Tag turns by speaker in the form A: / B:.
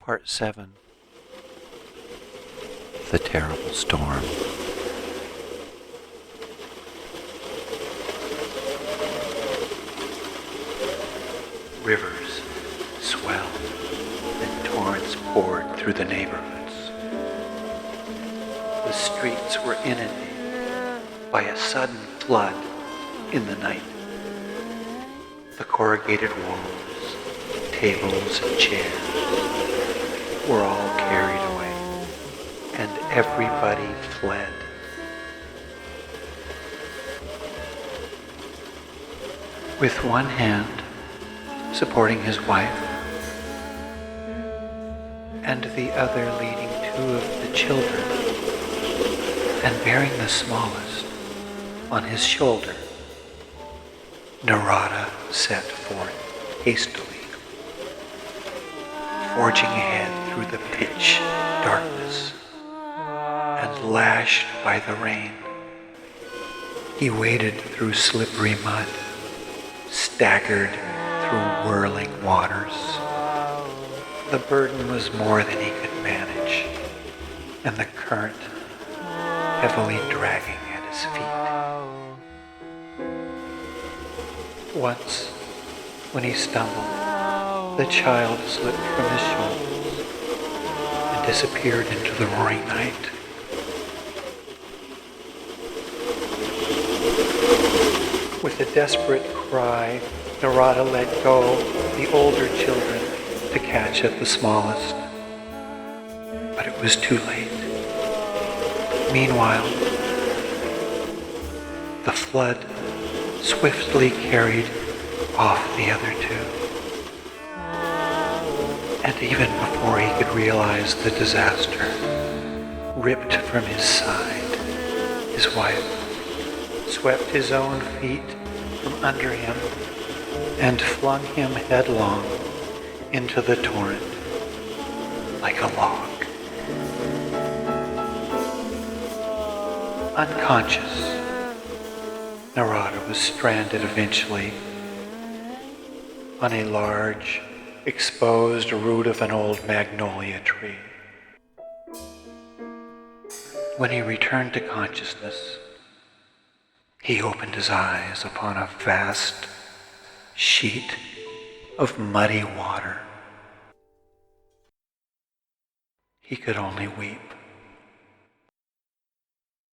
A: Part 7. The Terrible Storm. Rivers swelled and torrents poured through the neighborhoods. The streets were inundated by a sudden flood in the night. The corrugated walls, tables, and chairs were all carried away, and everybody fled. With one hand supporting his wife, and the other leading 2 of the children, and bearing the smallest on his shoulder, Narada set forth hastily, forging ahead through the pitch darkness, and lashed by the rain. He waded through slippery mud, staggered through whirling waters. The burden was more than he could manage, and the current heavily dragging at his feet. Once, when he stumbled, the child slipped from his shoulders and disappeared into the roaring night. With a desperate cry, Narada let go the older children to catch at the smallest. But it was too late. Meanwhile, the flood swiftly carried off the other 2. And even before he could realize the disaster, ripped from his side, his wife swept his own feet from under him and flung him headlong into the torrent like a log. Unconscious, Narada was stranded eventually on a large, exposed root of an old magnolia tree. When he returned to consciousness, he opened his eyes upon a vast sheet of muddy water. He could only weep.